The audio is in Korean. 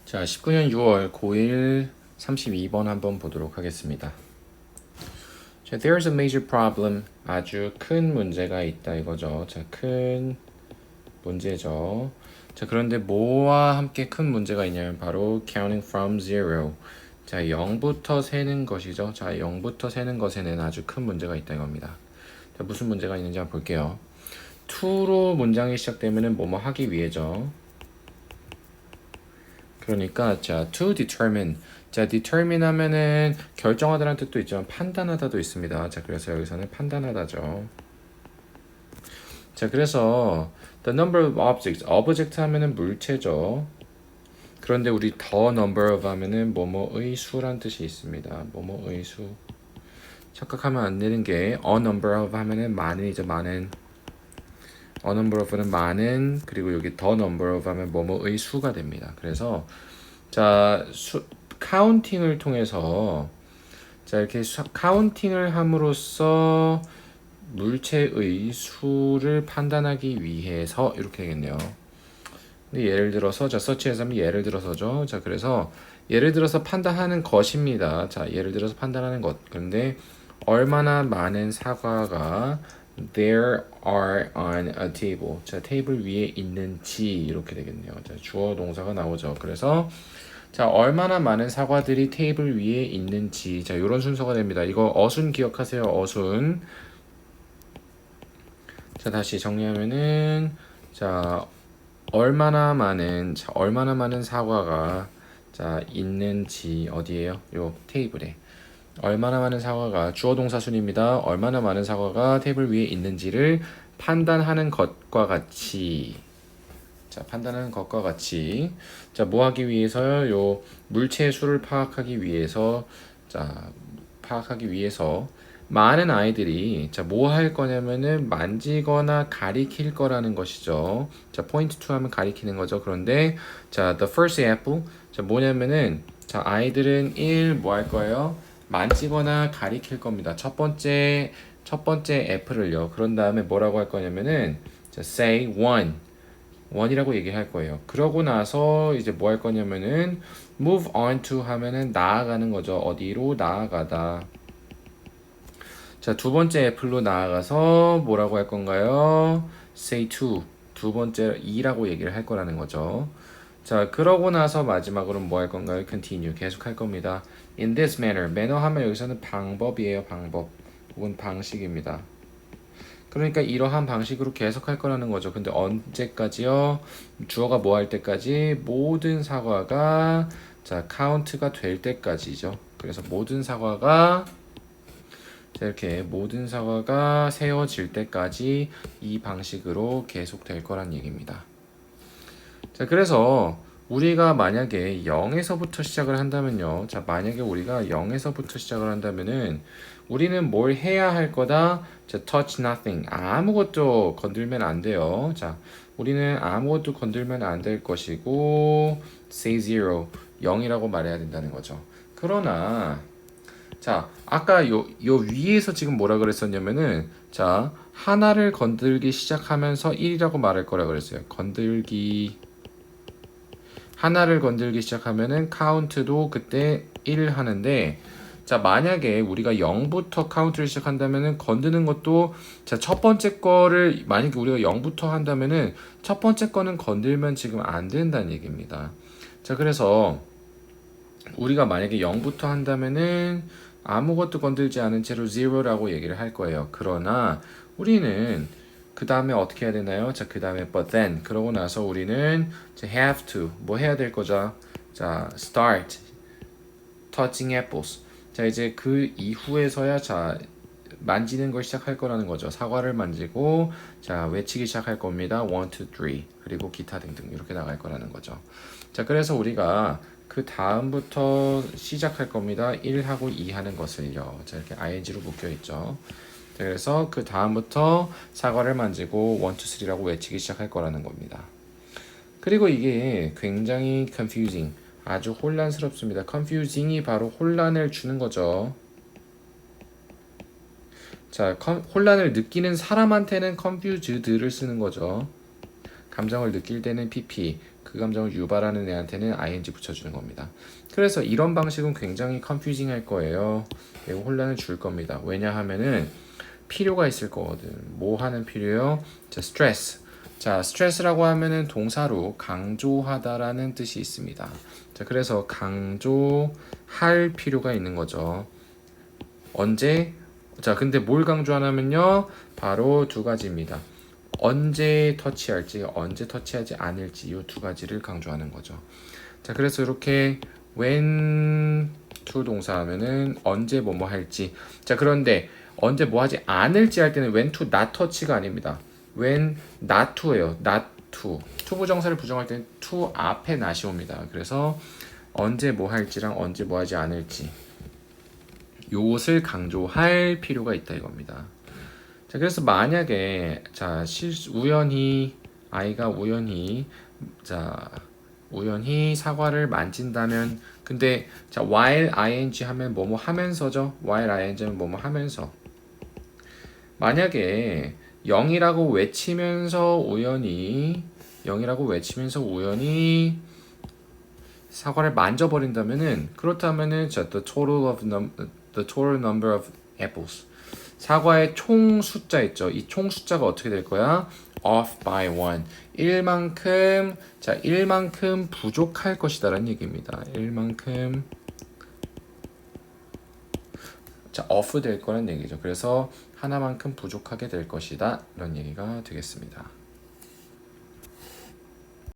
자, 19년 6월 고1 32번 한번 보도록 하겠습니다. 자, there's a major problem. 아주 큰 문제가 있다 이거죠. 자, 큰 문제죠. 자, 그런데 뭐와 함께 큰 문제가 있냐면 바로 counting from zero. 자, 0부터 세는 것이죠. 자, 0부터 세는 것에는 아주 큰 문제가 있다 이겁니다. 자, 무슨 문제가 있는지 한번 볼게요. to로 문장이 시작되면은 뭐뭐 하기 위해죠. 그러니까 자 to determine 자 determine 하면은 결정하다라는 뜻도 있지만 판단하다도 있습니다. 자 그래서 여기서는 판단하다죠. 자 그래서 the number of objects object 하면은 물체죠. 그런데 우리 the number of 하면은 뭐뭐의 수란 뜻이 있습니다. 뭐뭐의 수 착각하면 안 되는 게 a number of 하면은 많은이죠. 많은 a number of는 많은 그리고 여기 the number of 하면 뭐뭐의 수가 됩니다. 그래서 자 카운팅을 통해서 자 이렇게 카운팅을 함으로써 물체의 수를 판단하기 위해서 이렇게 되겠네요. 근데 예를 들어서 자 서치해서 하면 예를 들어서죠. 자 그래서 예를 들어서 판단하는 것입니다. 자 예를 들어서 판단하는 것. 그런데 얼마나 많은 사과가 there are on a table. 자 테이블 위에 있는지 이렇게 되겠네요. 자 주어 동사가 나오죠. 그래서 자 얼마나 많은 사과들이 테이블 위에 있는지 자 이런 순서가 됩니다. 이거 어순 기억하세요. 어순. 자 다시 정리하면은 자 얼마나 많은 사과가 자 있는지 어디에요? 요 테이블에 얼마나 많은 사과가 주어 동사 순입니다. 얼마나 많은 사과가 테이블 위에 있는지를 판단하는 것과 같이 자 판단하는 것과 같이 자 뭐 하기 위해서요? 요 물체의 수를 파악하기 위해서 자 파악하기 위해서 많은 아이들이 자 뭐 할 거냐면은 만지거나 가리킬 거라는 것이죠. 자 point to 하면 가리키는 거죠. 그런데 자 the first apple 자 뭐냐면은 자 아이들은 1 뭐 할 거예요? 만지거나 가리킬 겁니다. 첫 번째 애플을요. 그런 다음에 뭐라고 할 거냐면은 자 say one 원이라고 얘기할 거예요. 그러고 나서 이제 뭐 할 거냐면은 move on to 하면은 나아가는 거죠. 어디로 나아가다. 자, 두 번째 애플로 나아가서 뭐라고 할 건가요? say to. 두 번째 2라고 얘기를 할 거라는 거죠. 자, 그러고 나서 마지막으로 뭐 할 건가요? continue. 계속 할 겁니다. in this manner. manner 하면 여기서는 방법이에요. 방법. 혹은 방식입니다. 그러니까 이러한 방식으로 계속 할 거라는 거죠. 근데 언제까지요? 주어가 뭐 할 때까지? 모든 사과가 자, 카운트가 될 때까지죠. 그래서 모든 사과가 자, 이렇게 모든 사과가 세워질 때까지 이 방식으로 계속 될 거란 얘기입니다. 자, 그래서 우리가 만약에 0에서부터 시작을 한다면요. 자, 만약에 우리가 0에서부터 시작을 한다면은 우리는 뭘 해야 할 거다? 자, touch nothing. 아무것도 건들면 안 돼요. 자, 우리는 아무것도 건들면 안 될 것이고 say zero. 0이라고 말해야 된다는 거죠. 그러나 자, 아까 요 위에서 지금 뭐라 그랬었냐면은 자, 하나를 건들기 시작하면서 1이라고 말할 거라 그랬어요. 하나를 건들기 시작하면은 카운트도 그때 1 하는데 자 만약에 우리가 0부터 카운트를 시작한다면은 건드는 것도 자 첫 번째 거를 만약에 우리가 0부터 한다면은 첫 번째 거는 건들면 지금 안 된다는 얘기입니다. 자 그래서 우리가 만약에 0부터 한다면은 아무것도 건들지 않은 채로 0라고 얘기를 할 거예요. 그러나 우리는 그 다음에 어떻게 해야 되나요? 자, 그 다음에 but then 그러고 나서 우리는 자, have to 뭐 해야 될 거죠? 자, start touching apples. 자, 이제 그 이후에서야 자 만지는 걸 시작할 거라는 거죠. 사과를 만지고 자 외치기 시작할 겁니다. 1, 2, 3 그리고 기타 등등 이렇게 나갈 거라는 거죠. 자, 그래서 우리가 그 다음부터 시작할 겁니다. 1하고 2 하는 것을요. 자, 이렇게 ing로 묶여 있죠. 자, 그래서 그 다음부터 사과를 만지고 1, 2, 3라고 외치기 시작할 거라는 겁니다. 그리고 이게 굉장히 confusing, 아주 혼란스럽습니다. confusing이 바로 혼란을 주는 거죠. 자, 혼란을 느끼는 사람한테는 confused를 쓰는 거죠. 감정을 느낄 때는 pp, 그 감정을 유발하는 애한테는 ing 붙여주는 겁니다. 그래서 이런 방식은 굉장히 컨퓨징 할 거예요. 매우 혼란을 줄 겁니다. 왜냐하면은 필요가 있을 거거든. 뭐 하는 필요요? 자, 스트레스. 자, 스트레스라고 하면은 동사로 강조하다라는 뜻이 있습니다. 자, 그래서 강조할 필요가 있는 거죠. 언제? 자, 근데 뭘 강조하냐면요. 바로 두 가지입니다. 언제 터치할지, 언제 터치하지 않을지 이 두 가지를 강조하는 거죠. 자, 그래서 이렇게 when to 동사 하면은 언제 뭐뭐 할지. 자, 그런데 언제 뭐 하지 않을지 할 때는 when to not touch가 아닙니다. when not to예요. not to. to 부정사를 부정할 때는 to 앞에 not이 옵니다. 그래서 언제 뭐 할지랑 언제 뭐 하지 않을지 요것을 강조할 필요가 있다 이겁니다. 자, 그래서 만약에 자, 우연히 아이가 우연히 사과를 만진다면 근데 자, while ing 하면 뭐뭐 하면서죠. while ing는 뭐뭐 하면서 만약에 0이라고 외치면서 우연히 사과를 만져버린다면은 그렇다면은 자, the total number of apples 사과의 총 숫자 있죠. 이 총 숫자가 어떻게 될 거야? off by one. 1만큼 부족할 것이다라는 얘기입니다. 1만큼 자, off 될 거라는 얘기죠. 그래서 하나만큼 부족하게 될 것이다. 이런 얘기가 되겠습니다.